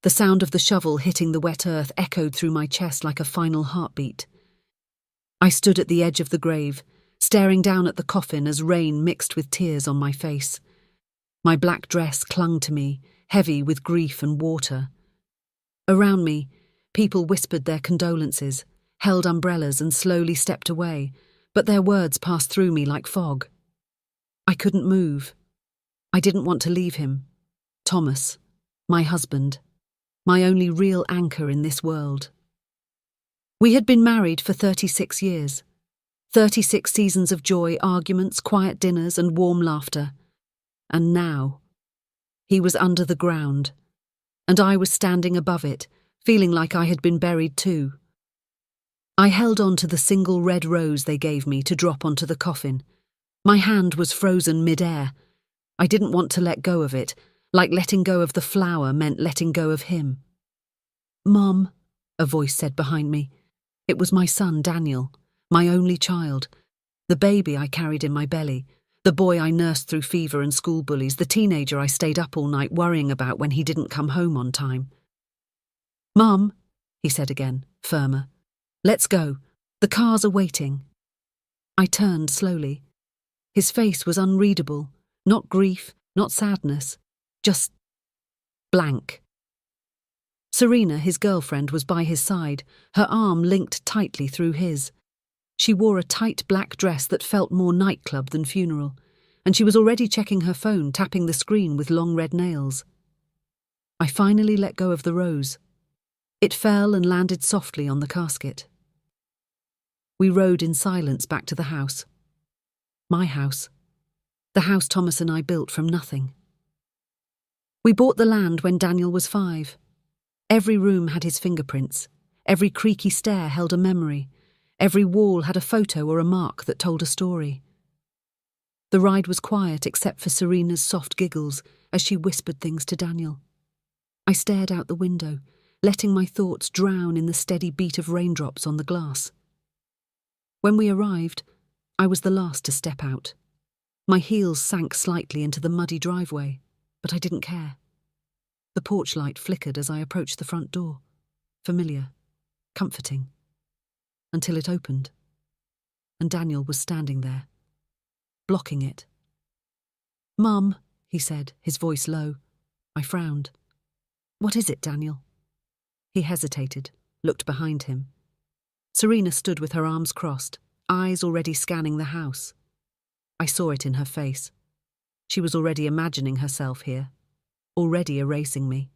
The sound of the shovel hitting the wet earth echoed through my chest like a final heartbeat. I stood at the edge of the grave, staring down at the coffin as rain mixed with tears on my face. My black dress clung to me, heavy with grief and water. Around me, people whispered their condolences, held umbrellas and slowly stepped away, but their words passed through me like fog. I couldn't move. I didn't want to leave him. Thomas, my husband, my only real anchor in this world. We had been married for 36 years. 36 seasons of joy, arguments, quiet dinners and warm laughter. And now, he was under the ground, and I was standing above it, feeling like I had been buried too. I held on to the single red rose they gave me to drop onto the coffin. My hand was frozen mid-air. I didn't want to let go of it, like letting go of the flower meant letting go of him. "Mom," a voice said behind me. It was my son, Daniel, my only child, the baby I carried in my belly, the boy I nursed through fever and school bullies, the teenager I stayed up all night worrying about when he didn't come home on time. "Mom," he said again, firmer. "Let's go. The cars are waiting." I turned slowly. His face was unreadable, not grief, not sadness, just blank. Serena, his girlfriend, was by his side, her arm linked tightly through his. She wore a tight black dress that felt more nightclub than funeral, and she was already checking her phone, tapping the screen with long red nails. I finally let go of the rose. It fell and landed softly on the casket. We rode in silence back to the house. My house. The house Thomas and I built from nothing. We bought the land when Daniel was 5. Every room had his fingerprints. Every creaky stair held a memory. Every wall had a photo or a mark that told a story. The ride was quiet except for Serena's soft giggles as she whispered things to Daniel. I stared out the window, letting my thoughts drown in the steady beat of raindrops on the glass. When we arrived, I was the last to step out. My heels sank slightly into the muddy driveway, but I didn't care. The porch light flickered as I approached the front door. Familiar, comforting. Until it opened. And Daniel was standing there, blocking it. "Mum," he said, his voice low. I frowned. "What is it, Daniel?" He hesitated, looked behind him. Serena stood with her arms crossed, eyes already scanning the house. I saw it in her face. She was already imagining herself here, already erasing me.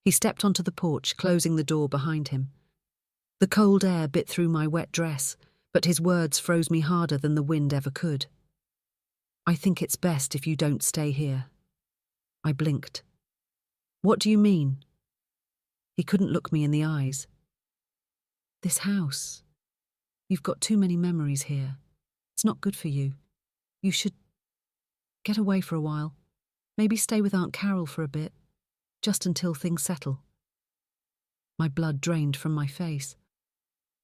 He stepped onto the porch, closing the door behind him. The cold air bit through my wet dress, but his words froze me harder than the wind ever could. "I think it's best if you don't stay here." I blinked. "What do you mean?" He couldn't look me in the eyes. "This house. You've got too many memories here. It's not good for you. You should get away for a while. Maybe stay with Aunt Carol for a bit, just until things settle." My blood drained from my face.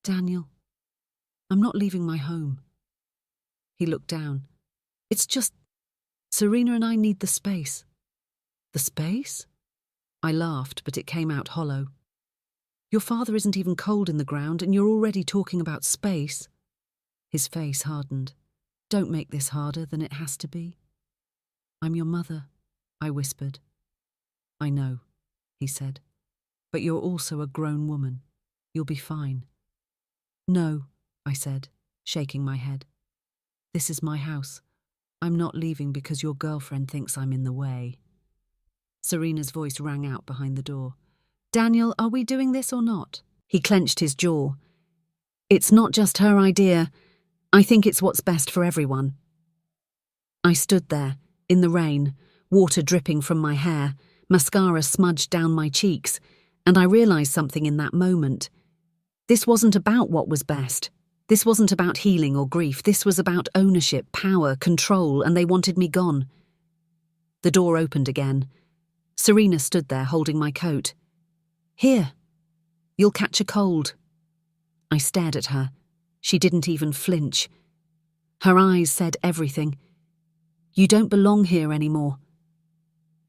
"Daniel, I'm not leaving my home." He looked down. "It's just, Serena and I need the space." "The space?" I laughed, but it came out hollow. "Your father isn't even cold in the ground, and you're already talking about space." His face hardened. "Don't make this harder than it has to be." "I'm your mother," I whispered. "I know," he said. "But you're also a grown woman. You'll be fine." "No," I said, shaking my head. "This is my house. I'm not leaving because your girlfriend thinks I'm in the way." Serena's voice rang out behind the door. "Daniel, are we doing this or not?" He clenched his jaw. "It's not just her idea. I think it's what's best for everyone." I stood there, in the rain, water dripping from my hair, mascara smudged down my cheeks, and I realised something in that moment. This wasn't about what was best. This wasn't about healing or grief. This was about ownership, power, control, and they wanted me gone. The door opened again. Serena stood there holding my coat. "Here. You'll catch a cold." I stared at her. She didn't even flinch. Her eyes said everything. "You don't belong here anymore."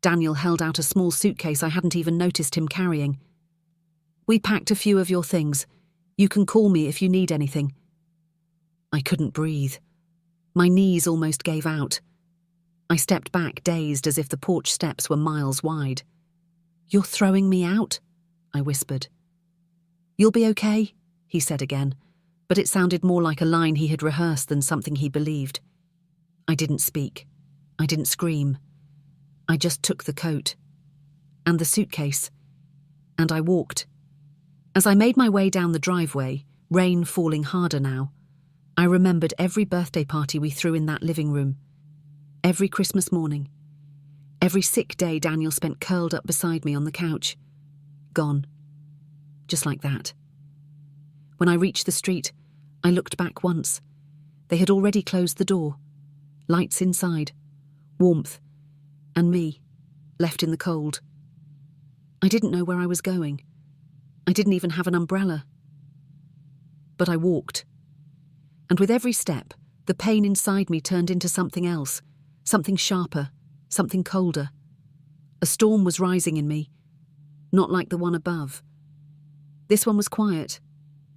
Daniel held out a small suitcase I hadn't even noticed him carrying. "We packed a few of your things. You can call me if you need anything." I couldn't breathe. My knees almost gave out. I stepped back, dazed, as if the porch steps were miles wide. "You're throwing me out?" I whispered. "You'll be okay," he said again, but it sounded more like a line he had rehearsed than something he believed. I didn't speak. I didn't scream. I just took the coat and the suitcase, and I walked. As I made my way down the driveway, rain falling harder now, I remembered every birthday party we threw in that living room, every Christmas morning, every sick day Daniel spent curled up beside me on the couch. Gone. Just like that. When I reached the street, I looked back once. They had already closed the door. Lights inside, warmth, and me, left in the cold. I didn't know where I was going. I didn't even have an umbrella. But I walked. And with every step, the pain inside me turned into something else, something sharper, something colder. A storm was rising in me, not like the one above. This one was quiet,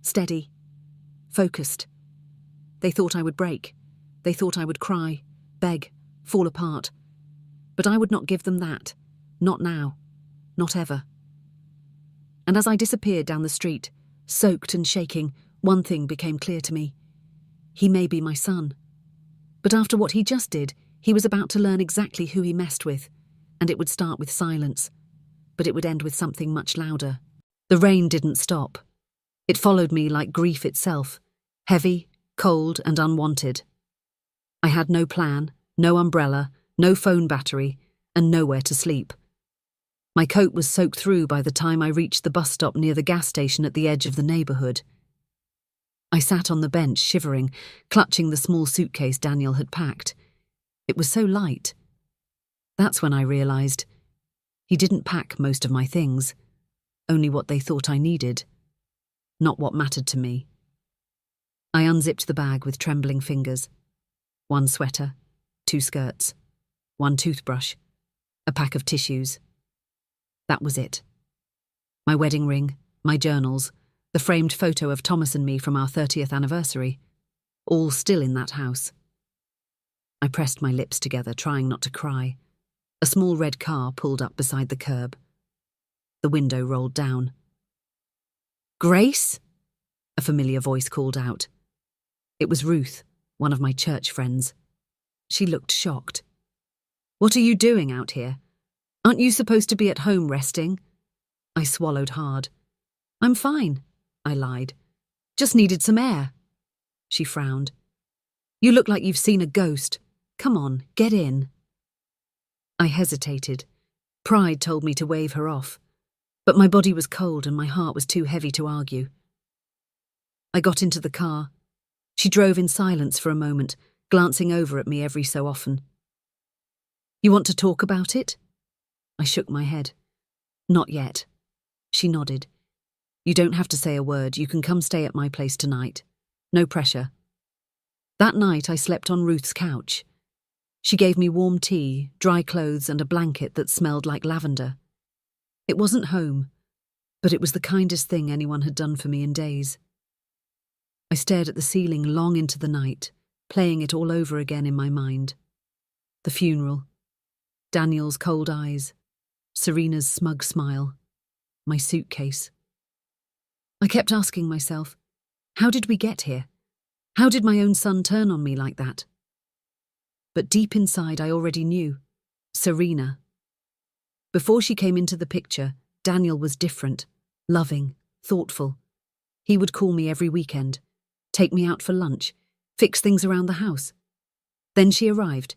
steady, focused. They thought I would break. They thought I would cry, beg, fall apart. But I would not give them that. Not now. Not ever. And as I disappeared down the street, soaked and shaking, one thing became clear to me. He may be my son. But after what he just did, he was about to learn exactly who he messed with, and it would start with silence, but it would end with something much louder. The rain didn't stop. It followed me like grief itself, heavy, cold, and unwanted. I had no plan, no umbrella, no phone battery, and nowhere to sleep. My coat was soaked through by the time I reached the bus stop near the gas station at the edge of the neighbourhood. I sat on the bench, shivering, clutching the small suitcase Daniel had packed. It was so light. That's when I realised he didn't pack most of my things, only what they thought I needed, not what mattered to me. I unzipped the bag with trembling fingers. One sweater, 2 skirts, 1 toothbrush, a pack of tissues. That was it. My wedding ring, my journals, the framed photo of Thomas and me from our 30th anniversary, all still in that house. I pressed my lips together, trying not to cry. A small red car pulled up beside the curb. The window rolled down. "Grace?" a familiar voice called out. It was Ruth, one of my church friends. She looked shocked. "What are you doing out here? Aren't you supposed to be at home resting?" I swallowed hard. "I'm fine," I lied. "Just needed some air." She frowned. "You look like you've seen a ghost. Come on, get in." I hesitated. Pride told me to wave her off. But my body was cold and my heart was too heavy to argue. I got into the car. She drove in silence for a moment, glancing over at me every so often. "You want to talk about it?" I shook my head. "Not yet." She nodded. "You don't have to say a word. You can come stay at my place tonight. No pressure." That night I slept on Ruth's couch. She gave me warm tea, dry clothes, and a blanket that smelled like lavender. It wasn't home, but it was the kindest thing anyone had done for me in days. I stared at the ceiling long into the night, playing it all over again in my mind. The funeral, Daniel's cold eyes, Serena's smug smile, my suitcase. I kept asking myself, how did we get here? How did my own son turn on me like that? But deep inside I already knew. Serena. Before she came into the picture, Daniel was different, loving, thoughtful. He would call me every weekend, take me out for lunch, fix things around the house. Then she arrived.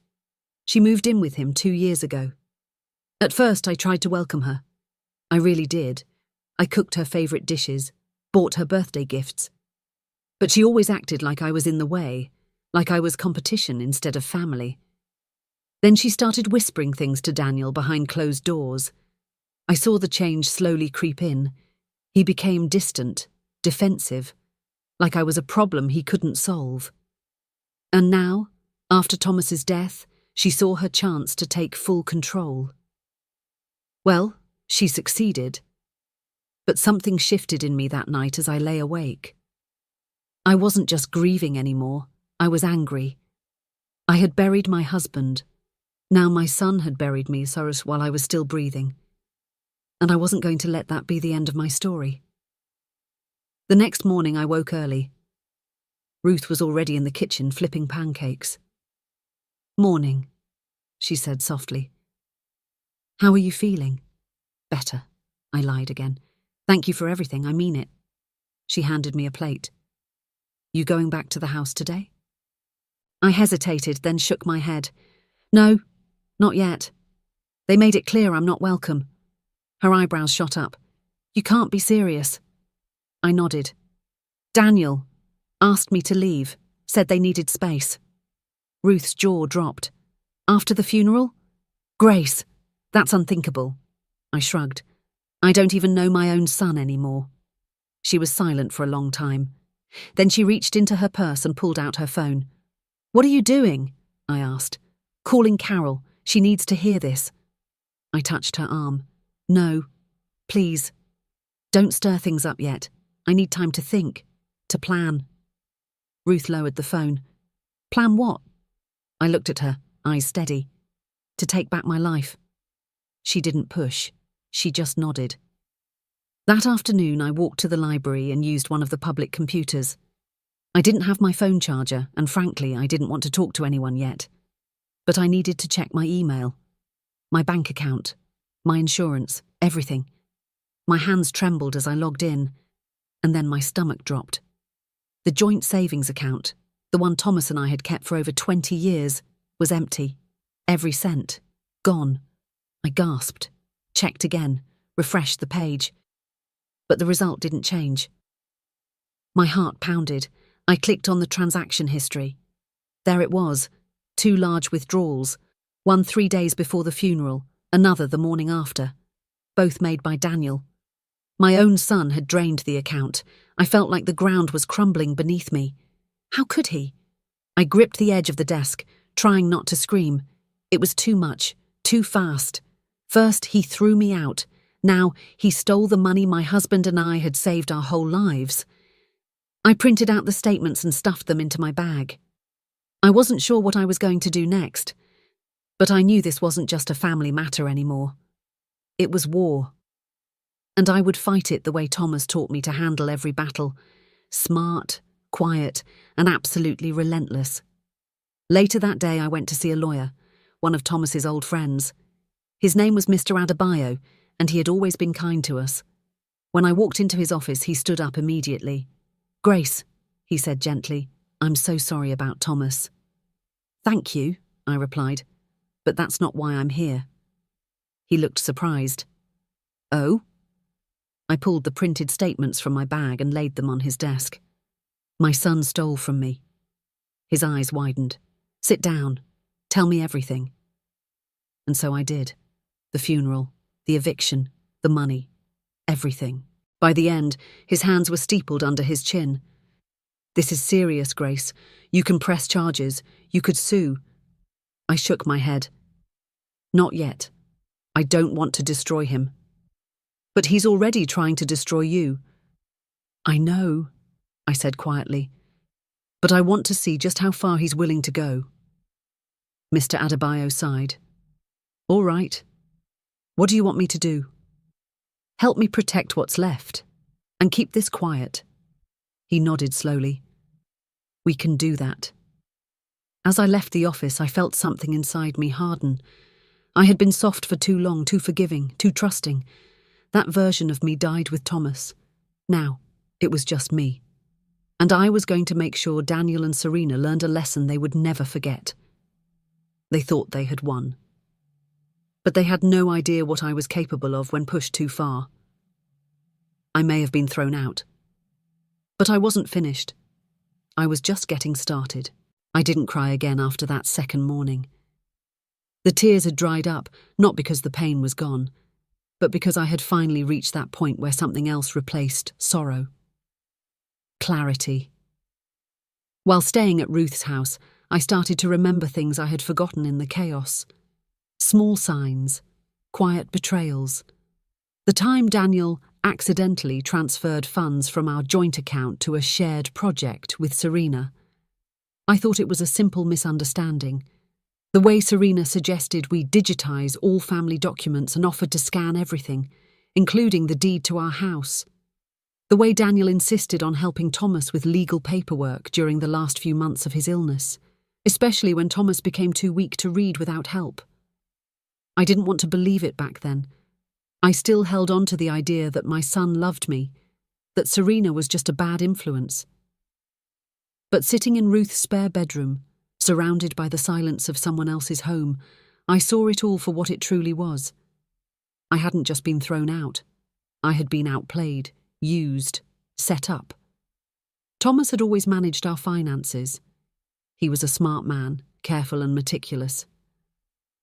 She moved in with him 2 years ago. At first I tried to welcome her. I really did. I cooked her favourite dishes, bought her birthday gifts. But she always acted like I was in the way, like I was competition instead of family. Then she started whispering things to Daniel behind closed doors. I saw the change slowly creep in. He became distant, defensive, like I was a problem he couldn't solve. And now, after Thomas's death, she saw her chance to take full control. Well, she succeeded. But something shifted in me that night as I lay awake. I wasn't just grieving anymore, I was angry. I had buried my husband. Now my son had buried me while I was still breathing. And I wasn't going to let that be the end of my story. The next morning I woke early. Ruth was already in the kitchen flipping pancakes. "Morning," she said softly. "How are you feeling?" "Better," I lied again. "Thank you for everything, I mean it." She handed me a plate. "You going back to the house today?" I hesitated, then shook my head. "No, not yet. They made it clear I'm not welcome." Her eyebrows shot up. "You can't be serious." I nodded. "Daniel asked me to leave, said they needed space." Ruth's jaw dropped. "After the funeral?" "Grace, that's unthinkable." I shrugged. "I don't even know my own son anymore." She was silent for a long time. Then she reached into her purse and pulled out her phone. "What are you doing?" I asked. "Calling Carol. She needs to hear this." I touched her arm. "No, please. Don't stir things up yet. I need time to think, to plan." Ruth lowered the phone. "Plan what?" I looked at her, eyes steady. "To take back my life." She didn't push. She just nodded. That afternoon I walked to the library and used one of the public computers. I didn't have my phone charger, and frankly, I didn't want to talk to anyone yet. But I needed to check my email, my bank account, my insurance, everything. My hands trembled as I logged in, and then my stomach dropped. The joint savings account, the one Thomas and I had kept for over 20 years, was empty. Every cent. Gone. I gasped, checked again, refreshed the page. But the result didn't change. My heart pounded. I clicked on the transaction history. There it was, 2 large withdrawals, one 3 days before the funeral, another the morning after, both made by Daniel. My own son had drained the account. I felt like the ground was crumbling beneath me. How could he? I gripped the edge of the desk, trying not to scream. It was too much, too fast. First, he threw me out. Now, he stole the money my husband and I had saved our whole lives. I printed out the statements and stuffed them into my bag. I wasn't sure what I was going to do next, but I knew this wasn't just a family matter anymore. It was war. And I would fight it the way Thomas taught me to handle every battle. Smart, quiet, and absolutely relentless. Later that day I went to see a lawyer, one of Thomas's old friends. His name was Mr. Adebayo, and he had always been kind to us. When I walked into his office, he stood up immediately. "Grace," he said gently, "I'm so sorry about Thomas." "Thank you," I replied, "but that's not why I'm here." He looked surprised. "Oh?" I pulled the printed statements from my bag and laid them on his desk. "My son stole from me." His eyes widened. "Sit down. Tell me everything." And so I did. The funeral, the eviction, the money, everything. By the end, his hands were steepled under his chin. "This is serious, Grace. You can press charges. You could sue." I shook my head. "Not yet. I don't want to destroy him." "But he's already trying to destroy you." "I know," I said quietly, "but I want to see just how far he's willing to go." Mr. Adebayo sighed. "All right. What do you want me to do?" "Help me protect what's left, and keep this quiet." He nodded slowly. "We can do that." As I left the office, I felt something inside me harden. I had been soft for too long, too forgiving, too trusting. That version of me died with Thomas. Now, it was just me. And I was going to make sure Daniel and Serena learned a lesson they would never forget. They thought they had won. But they had no idea what I was capable of when pushed too far. I may have been thrown out. But I wasn't finished. I was just getting started. I didn't cry again after that second morning. The tears had dried up, not because the pain was gone, but because I had finally reached that point where something else replaced sorrow. Clarity. While staying at Ruth's house, I started to remember things I had forgotten in the chaos. Small signs, quiet betrayals. The time Daniel accidentally transferred funds from our joint account to a shared project with Serena. I thought it was a simple misunderstanding. The way Serena suggested we digitize all family documents and offered to scan everything, including the deed to our house. The way Daniel insisted on helping Thomas with legal paperwork during the last few months of his illness, especially when Thomas became too weak to read without help. I didn't want to believe it back then. I still held on to the idea that my son loved me, that Serena was just a bad influence. But sitting in Ruth's spare bedroom, surrounded by the silence of someone else's home, I saw it all for what it truly was. I hadn't just been thrown out. I had been outplayed, used, set up. Thomas had always managed our finances. He was a smart man, careful and meticulous.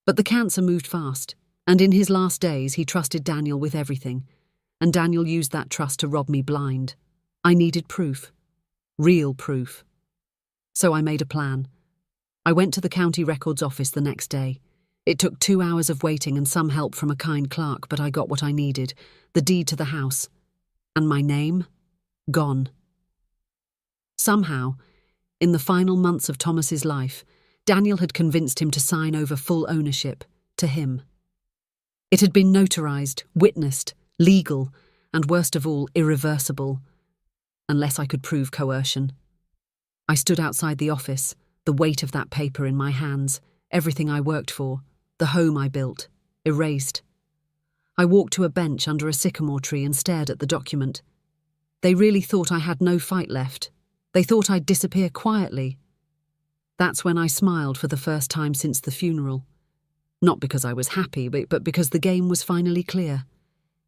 But the cancer moved fast, and in his last days he trusted Daniel with everything, and Daniel used that trust to rob me blind. I needed proof. Real proof. So I made a plan. I went to the county records office the next day. It took 2 hours of waiting and some help from a kind clerk, but I got what I needed, the deed to the house. And my name? Gone. Somehow, in the final months of Thomas's life, Daniel had convinced him to sign over full ownership, to him. It had been notarized, witnessed, legal, and worst of all, irreversible, unless I could prove coercion. I stood outside the office, the weight of that paper in my hands, everything I worked for, the home I built, erased. I walked to a bench under a sycamore tree and stared at the document. They really thought I had no fight left. They thought I'd disappear quietly. That's when I smiled for the first time since the funeral. Not because I was happy, but because the game was finally clear,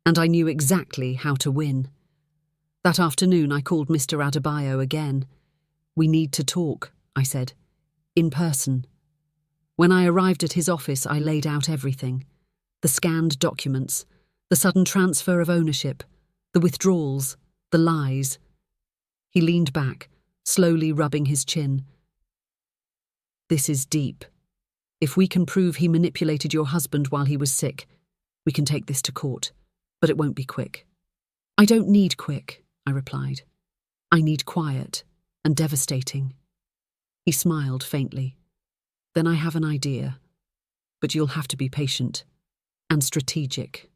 and I knew exactly how to win. That afternoon I called Mr. Adebayo again. "We need to talk," I said, "in person." When I arrived at his office, I laid out everything. The scanned documents, the sudden transfer of ownership, the withdrawals, the lies. He leaned back, slowly rubbing his chin. "This is deep. If we can prove he manipulated your husband while he was sick, we can take this to court, but it won't be quick." "I don't need quick," I replied. "I need quiet and devastating." He smiled faintly. "Then I have an idea, but you'll have to be patient and strategic."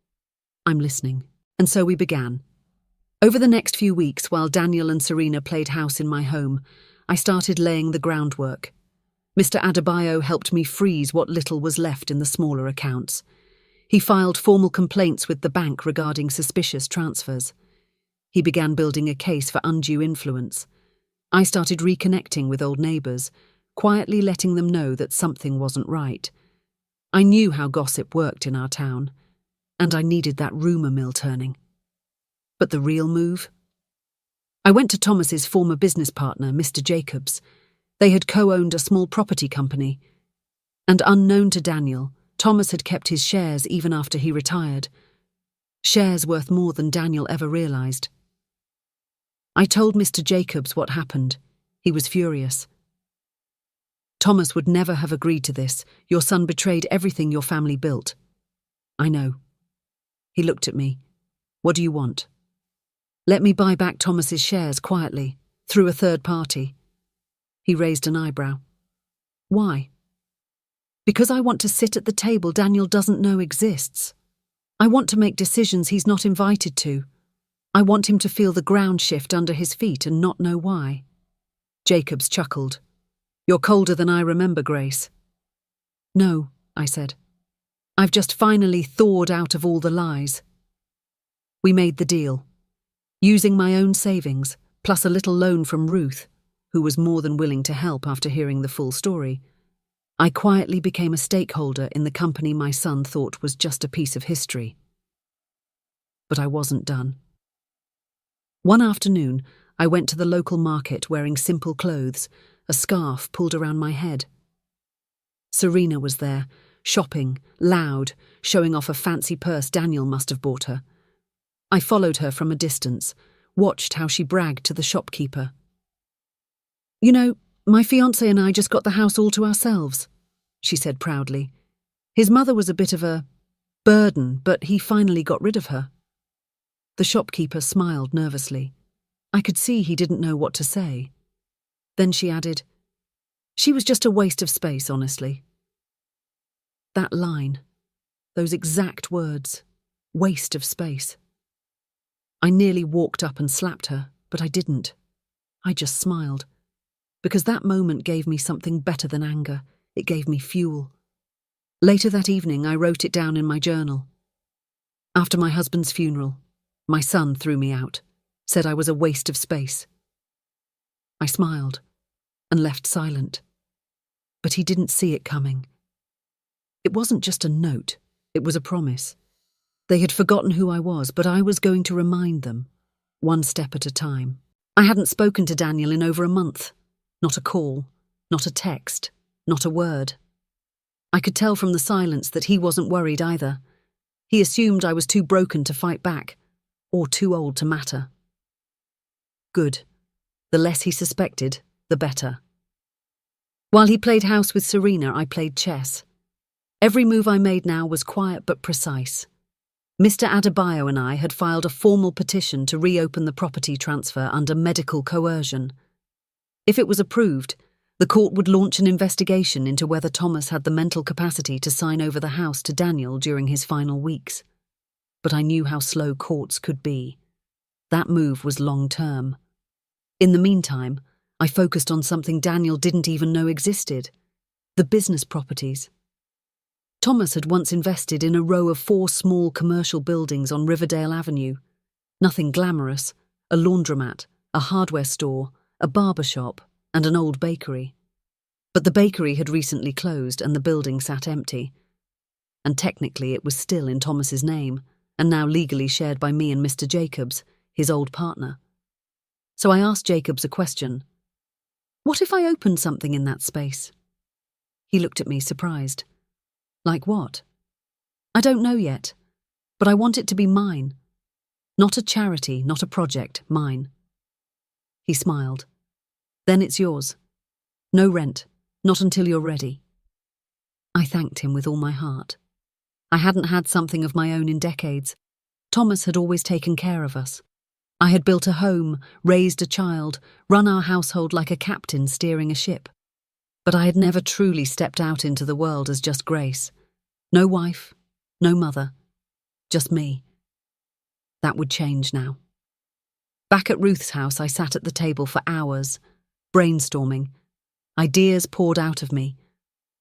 "I'm listening." And so we began. Over the next few weeks, while Daniel and Serena played house in my home, I started laying the groundwork. Mr. Adebayo helped me freeze what little was left in the smaller accounts. He filed formal complaints with the bank regarding suspicious transfers. He began building a case for undue influence. I started reconnecting with old neighbours, quietly letting them know that something wasn't right. I knew how gossip worked in our town, and I needed that rumour mill turning. But the real move? I went to Thomas's former business partner, Mr. Jacobs. They had co-owned a small property company. And unknown to Daniel, Thomas had kept his shares even after he retired. Shares worth more than Daniel ever realised. I told Mr. Jacobs what happened. He was furious. "Thomas would never have agreed to this. Your son betrayed everything your family built." "I know." He looked at me. "What do you want?" "Let me buy back Thomas's shares quietly, through a third party." He raised an eyebrow. "Why?" "Because I want to sit at the table Daniel doesn't know exists. I want to make decisions he's not invited to. I want him to feel the ground shift under his feet and not know why." Jacobs chuckled. "You're colder than I remember, Grace." "No," I said. "I've just finally thawed out of all the lies." We made the deal. Using my own savings, plus a little loan from Ruth, who was more than willing to help after hearing the full story, I quietly became a stakeholder in the company my son thought was just a piece of history. But I wasn't done. One afternoon, I went to the local market wearing simple clothes, a scarf pulled around my head. Serena was there, shopping, loud, showing off a fancy purse Daniel must have bought her. I followed her from a distance, watched how she bragged to the shopkeeper. "You know, my fiancé and I just got the house all to ourselves," she said proudly. "His mother was a bit of a burden, but he finally got rid of her. The shopkeeper smiled nervously. I could see he didn't know what to say. Then she added, "She was just a waste of space, honestly." That line, those exact words, waste of space. I nearly walked up and slapped her, but I didn't. I just smiled. Because that moment gave me something better than anger. It gave me fuel. Later that evening, I wrote it down in my journal. After my husband's funeral, my son threw me out, said I was a waste of space. I smiled and left silent. But he didn't see it coming. It wasn't just a note, it was a promise. They had forgotten who I was, but I was going to remind them, one step at a time. I hadn't spoken to Daniel in over a month. Not a call, not a text, not a word. I could tell from the silence that he wasn't worried either. He assumed I was too broken to fight back, or too old to matter. Good. The less he suspected, the better. While he played house with Serena, I played chess. Every move I made now was quiet but precise. Mr. Adebayo and I had filed a formal petition to reopen the property transfer under medical coercion. If it was approved, the court would launch an investigation into whether Thomas had the mental capacity to sign over the house to Daniel during his final weeks. But I knew how slow courts could be. That move was long-term. In the meantime, I focused on something Daniel didn't even know existed: the business properties. Thomas had once invested in a row of 4 small commercial buildings on Riverdale Avenue. Nothing glamorous: a laundromat, a hardware store, a barber shop, and an old bakery. But the bakery had recently closed and the building sat empty. And technically it was still in Thomas's name, and now legally shared by me and Mr. Jacobs, his old partner. So I asked Jacobs a question. What if I opened something in that space? He looked at me surprised. Like what? I don't know yet, but I want it to be mine. Not a charity, not a project, mine. He smiled. Then it's yours. No rent, not until you're ready. I thanked him with all my heart. I hadn't had something of my own in decades. Thomas had always taken care of us. I had built a home, raised a child, run our household like a captain steering a ship. But I had never truly stepped out into the world as just Grace. No wife, no mother, just me. That would change now. Back at Ruth's house, I sat at the table for hours, brainstorming. Ideas poured out of me,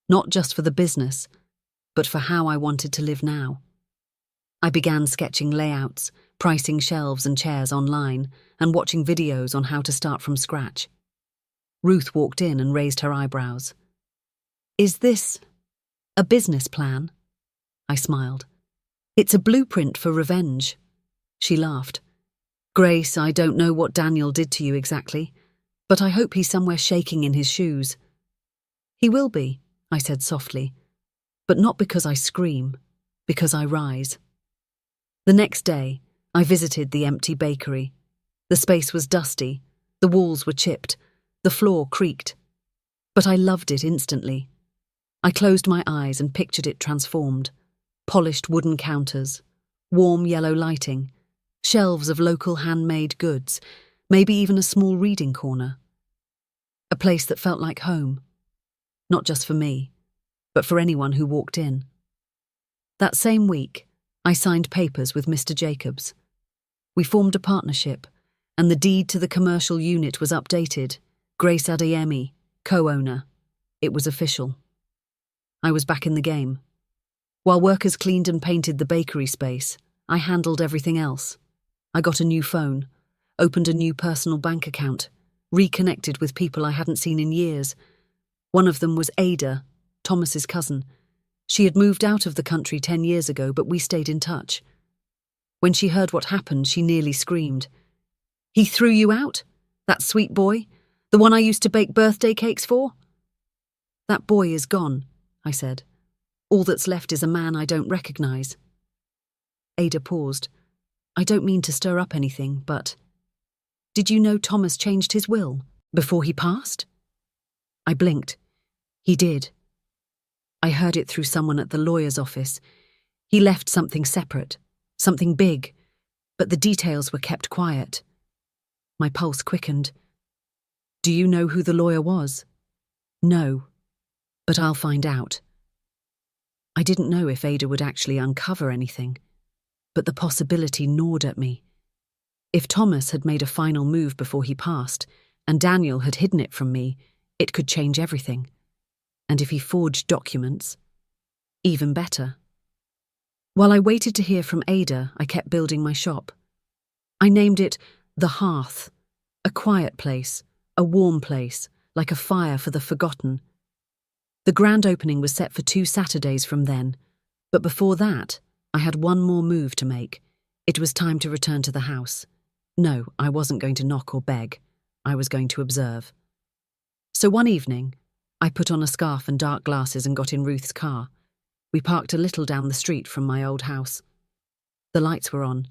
not just for the business, but for how I wanted to live now. I began sketching layouts, pricing shelves and chairs online, and watching videos on how to start from scratch. Ruth walked in and raised her eyebrows. "Is this a business plan?" I smiled. "It's a blueprint for revenge." She laughed. "Grace, I don't know what Daniel did to you exactly, but I hope he's somewhere shaking in his shoes." "He will be," I said softly, "but not because I scream, because I rise." The next day, I visited the empty bakery. The space was dusty, the walls were chipped, the floor creaked. But I loved it instantly. I closed my eyes and pictured it transformed. Polished wooden counters, warm yellow lighting, shelves of local handmade goods, maybe even a small reading corner. A place that felt like home, not just for me, but for anyone who walked in. That same week, I signed papers with Mr. Jacobs. We formed a partnership, and the deed to the commercial unit was updated. Grace Adeyemi, co-owner. It was official. I was back in the game. While workers cleaned and painted the bakery space, I handled everything else. I got a new phone, opened a new personal bank account, reconnected with people I hadn't seen in years. One of them was Ada, Thomas's cousin. She had moved out of the country 10 years ago, but we stayed in touch. When she heard what happened, she nearly screamed. "He threw you out? That sweet boy? The one I used to bake birthday cakes for?" "That boy is gone," I said. "All that's left is a man I don't recognize." Ada paused. "I don't mean to stir up anything, but did you know Thomas changed his will before he passed?" I blinked. He did. I heard it through someone at the lawyer's office. He left something separate, something big, but the details were kept quiet. My pulse quickened. Do you know who the lawyer was? No, but I'll find out. I didn't know if Ada would actually uncover anything, but the possibility gnawed at me. If Thomas had made a final move before he passed, and Daniel had hidden it from me, it could change everything. And if he forged documents, even better. While I waited to hear from Ada, I kept building my shop. I named it The Hearth, a quiet place, a warm place, like a fire for the forgotten. The grand opening was set for 2 Saturdays from then, but before that, I had one more move to make. It was time to return to the house. No, I wasn't going to knock or beg. I was going to observe. So one evening, I put on a scarf and dark glasses and got in Ruth's car. We parked a little down the street from my old house. The lights were on.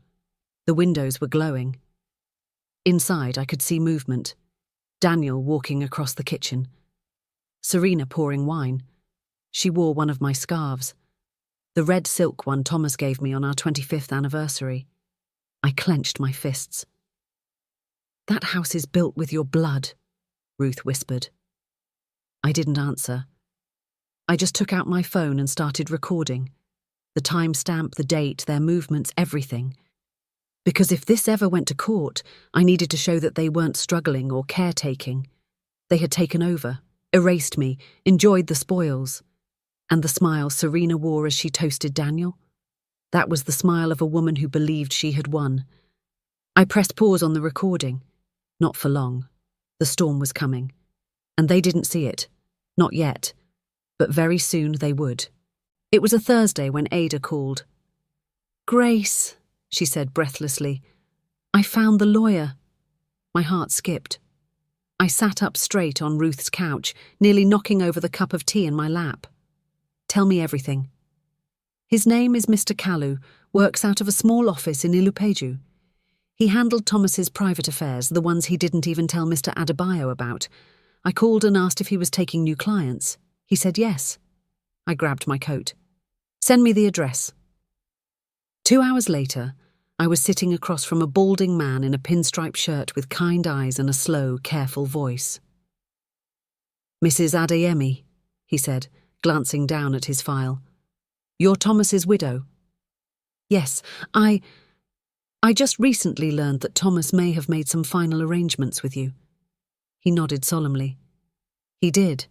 The windows were glowing. Inside, I could see movement. Daniel walking across the kitchen. Serena pouring wine. She wore one of my scarves. The red silk one Thomas gave me on our 25th anniversary. I clenched my fists. That house is built with your blood, Ruth whispered. I didn't answer. I just took out my phone and started recording. The timestamp, the date, their movements, everything. Because if this ever went to court, I needed to show that they weren't struggling or caretaking. They had taken over, erased me, enjoyed the spoils. And the smile Serena wore as she toasted Daniel? That was the smile of a woman who believed she had won. I pressed pause on the recording. Not for long. The storm was coming. And they didn't see it. Not yet. But very soon they would. It was a Thursday when Ada called. Grace, she said breathlessly, I found the lawyer. My heart skipped. I sat up straight on Ruth's couch, nearly knocking over the cup of tea in my lap. Tell me everything. His name is Mr. Kalu, works out of a small office in Ilupeju. He handled Thomas's private affairs, the ones he didn't even tell Mr. Adebayo about. I called and asked if he was taking new clients. He said yes. I grabbed my coat. Send me the address. 2 hours later, I was sitting across from a balding man in a pinstripe shirt with kind eyes and a slow, careful voice. Mrs. Adeyemi, he said, glancing down at his file. You're Thomas's widow? Yes, I just recently learned that Thomas may have made some final arrangements with you. He nodded solemnly. He did.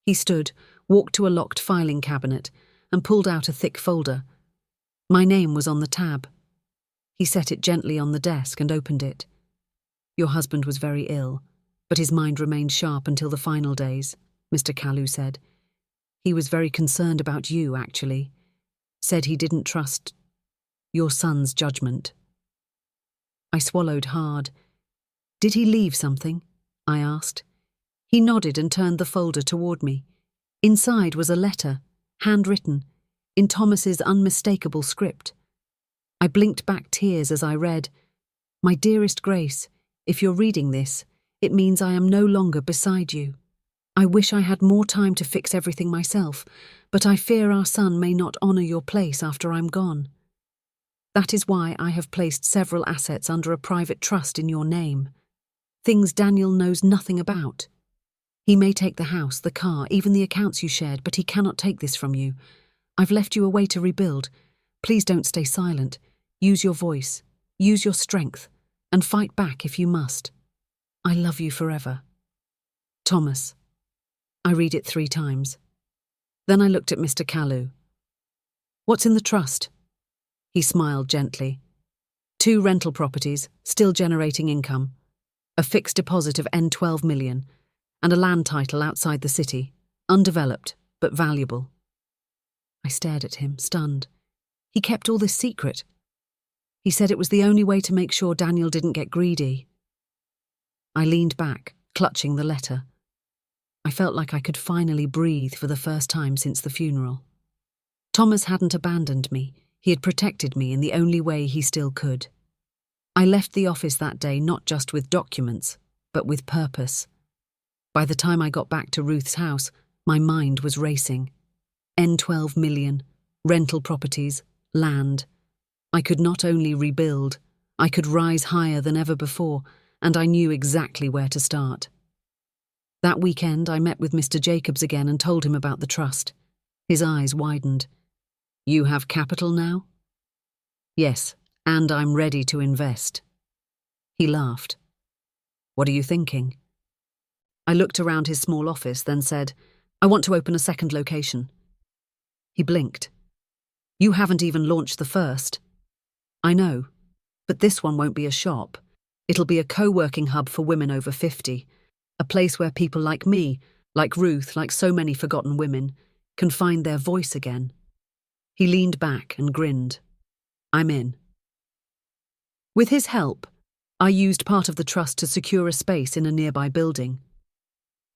He stood, walked to a locked filing cabinet, and pulled out a thick folder. My name was on the tab. He set it gently on the desk and opened it. Your husband was very ill, but his mind remained sharp until the final days, Mr. Kalu said. He was very concerned about you, actually. Said he didn't trust your son's judgment. I swallowed hard. Did he leave something? I asked. He nodded and turned the folder toward me. Inside was a letter, handwritten, in Thomas's unmistakable script. I blinked back tears as I read, My dearest Grace, if you're reading this, it means I am no longer beside you. I wish I had more time to fix everything myself, but I fear our son may not honour your place after I'm gone. That is why I have placed several assets under a private trust in your name. Things Daniel knows nothing about. He may take the house, the car, even the accounts you shared, but he cannot take this from you. I've left you a way to rebuild. Please don't stay silent. Use your voice, use your strength, and fight back if you must. I love you forever. Thomas. I read it 3 times. Then I looked at Mr. Kalu. What's in the trust? He smiled gently. 2 rental properties, still generating income. A fixed deposit of N12 million, and a land title outside the city, undeveloped, but valuable. I stared at him, stunned. He kept all this secret. He said it was the only way to make sure Daniel didn't get greedy. I leaned back, clutching the letter. I felt like I could finally breathe for the first time since the funeral. Thomas hadn't abandoned me. He had protected me in the only way he still could. I left the office that day not just with documents, but with purpose. By the time I got back to Ruth's house, my mind was racing. N12 million. rental properties, land. I could not only rebuild, I could rise higher than ever before, and I knew exactly where to start. That weekend, I met with Mr. Jacobs again and told him about the trust. His eyes widened. "You have capital now?" "Yes, and I'm ready to invest." He laughed. "What are you thinking?" I looked around his small office, then said, "I want to open a second location." He blinked. "You haven't even launched the first." "I know, but this one won't be a shop. It'll be a co-working hub for women over 50, a place where people like me, like Ruth, like so many forgotten women, can find their voice again." He leaned back and grinned. "I'm in." With his help, I used part of the trust to secure a space in a nearby building.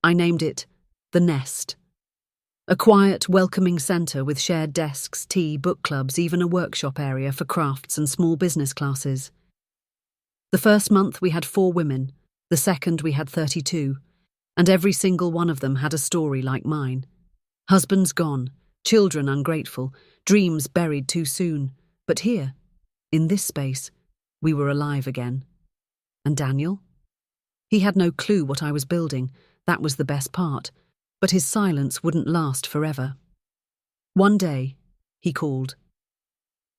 I named it The Nest. A quiet, welcoming centre with shared desks, tea, book clubs, even a workshop area for crafts and small business classes. The first month we had 4 women, the second we had 32, and every single one of them had a story like mine. Husbands gone, children ungrateful, dreams buried too soon. But here, in this space, we were alive again. And Daniel? He had no clue what I was building. That was the best part. But his silence wouldn't last forever. One day, he called.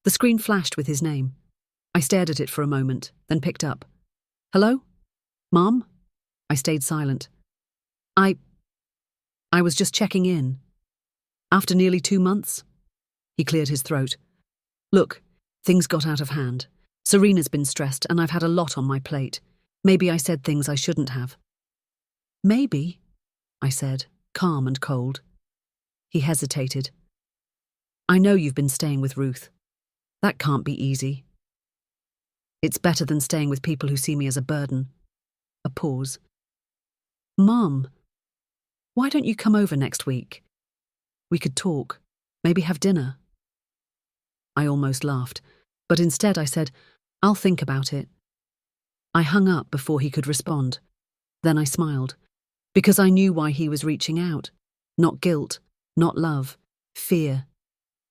The screen flashed with his name. I stared at it for a moment, then picked up. "Hello? Mom?" I stayed silent. I was just checking in. After nearly 2 months?" He cleared his throat. "Look, things got out of hand. Serena's been stressed and I've had a lot on my plate. Maybe I said things I shouldn't have." "Maybe," I said, calm and cold. He hesitated. "I know you've been staying with Ruth. That can't be easy." "It's better than staying with people who see me as a burden." A pause. "Mom, why don't you come over next week? We could talk, maybe have dinner." I almost laughed, but instead I said, "I'll think about it." I hung up before he could respond. Then I smiled, because I knew why he was reaching out. Not guilt, not love, fear.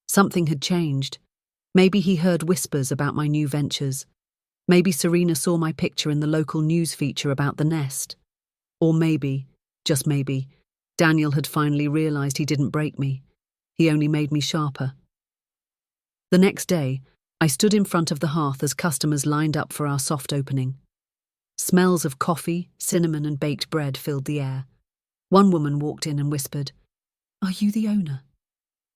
Something had changed. Maybe he heard whispers about my new ventures. Maybe Serena saw my picture in the local news feature about the nest. Or maybe, just maybe, Daniel had finally realized he didn't break me. He only made me sharper. The next day, I stood in front of the hearth as customers lined up for our soft opening. Smells of coffee, cinnamon, and baked bread filled the air. One woman walked in and whispered, "Are you the owner?"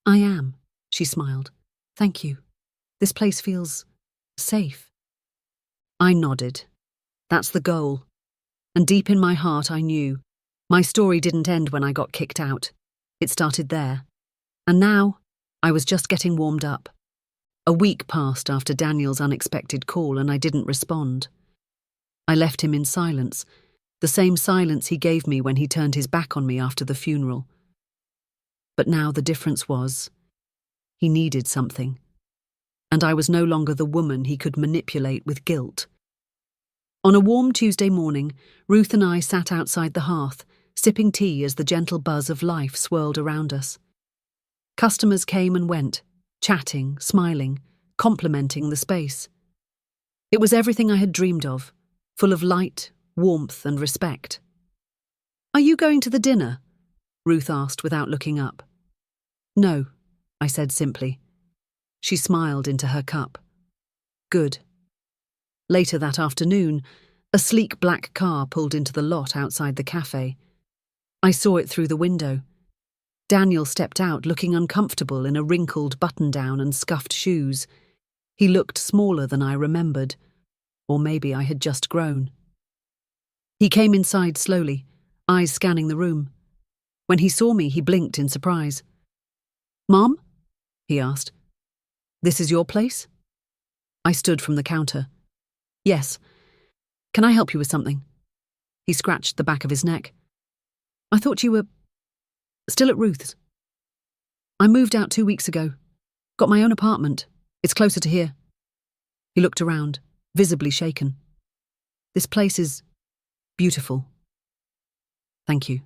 "I am," she smiled. "Thank you. This place feels safe." I nodded. That's the goal. And deep in my heart I knew my story didn't end when I got kicked out. It started there. And now I was just getting warmed up. A week passed after Daniel's unexpected call and I didn't respond. I left him in silence, the same silence he gave me when he turned his back on me after the funeral. But now the difference was, he needed something. And I was no longer the woman he could manipulate with guilt. On a warm Tuesday morning, Ruth and I sat outside the hearth, sipping tea as the gentle buzz of life swirled around us. Customers came and went, chatting, smiling, complimenting the space. It was everything I had dreamed of, full of light, warmth, and respect. "Are you going to the dinner?" Ruth asked without looking up. "No," I said simply. She smiled into her cup. "Good." Later that afternoon, a sleek black car pulled into the lot outside the cafe. I saw it through the window. Daniel stepped out looking uncomfortable in a wrinkled button-down and scuffed shoes. He looked smaller than I remembered, or maybe I had just grown. He came inside slowly, eyes scanning the room. When he saw me, he blinked in surprise. "Mom?" he asked. "This is your place?" I stood from the counter. "Yes. Can I help you with something?" He scratched the back of his neck. "I thought you were still at Ruth's." "I moved out 2 weeks ago. Got my own apartment. It's closer to here." He looked around, visibly shaken. "This place is beautiful." "Thank you."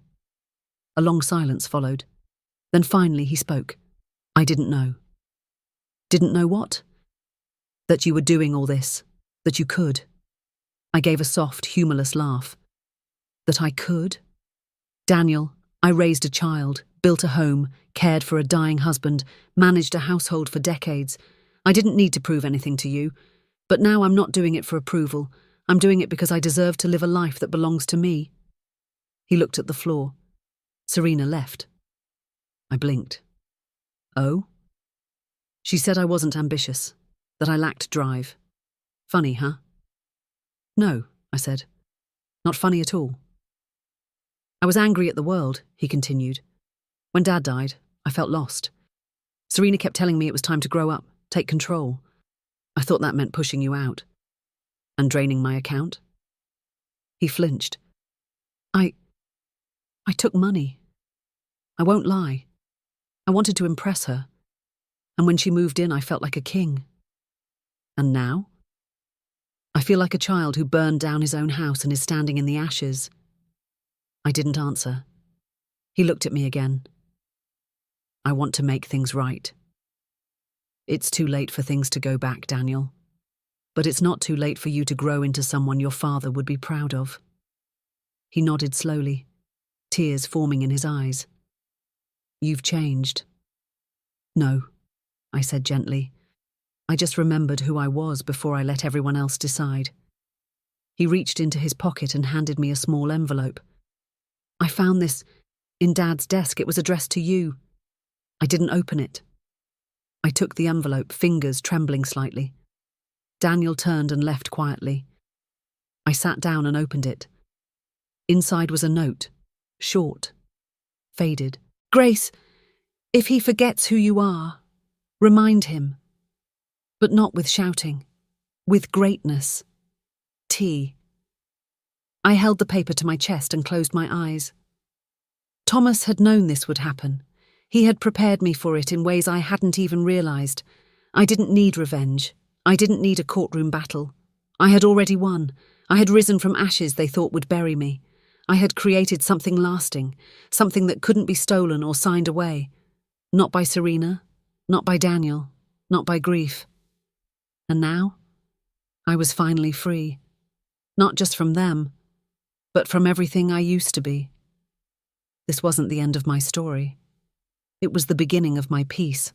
A long silence followed. Then finally he spoke. "I didn't know." Didn't know what? That you were doing all this. That you could. I gave a soft, humorless laugh. That I could? Daniel, I raised a child, built a home, cared for a dying husband, managed a household for decades. I didn't need to prove anything to you. But now I'm not doing it for approval. I'm doing it because I deserve to live a life that belongs to me. He looked at the floor. Serena left. I blinked. Oh? She said I wasn't ambitious, that I lacked drive. Funny, huh? No, I said. Not funny at all. I was angry at the world, he continued. When Dad died, I felt lost. Serena kept telling me it was time to grow up, take control. I thought that meant pushing you out. And draining my account. He flinched. I took money. I won't lie. I wanted to impress her. And when she moved in, I felt like a king. And now? I feel like a child who burned down his own house and is standing in the ashes. I didn't answer. He looked at me again. I want to make things right. It's too late for things to go back, Daniel. But it's not too late for you to grow into someone your father would be proud of. He nodded slowly, tears forming in his eyes. You've changed. No, I said gently. I just remembered who I was before I let everyone else decide. He reached into his pocket and handed me a small envelope. I found this in Dad's desk. It was addressed to you. I didn't open it. I took the envelope, fingers trembling slightly. Daniel turned and left quietly. I sat down and opened it. Inside was a note, short, faded. Grace, if he forgets who you are, remind him. But not with shouting, with greatness. T. I held the paper to my chest and closed my eyes. Thomas had known this would happen. He had prepared me for it in ways I hadn't even realized. I didn't need revenge. I didn't need a courtroom battle. I had already won. I had risen from ashes they thought would bury me. I had created something lasting, something that couldn't be stolen or signed away. Not by Serena, not by Daniel, not by grief. And now, I was finally free. Not just from them, but from everything I used to be. This wasn't the end of my story. It was the beginning of my peace.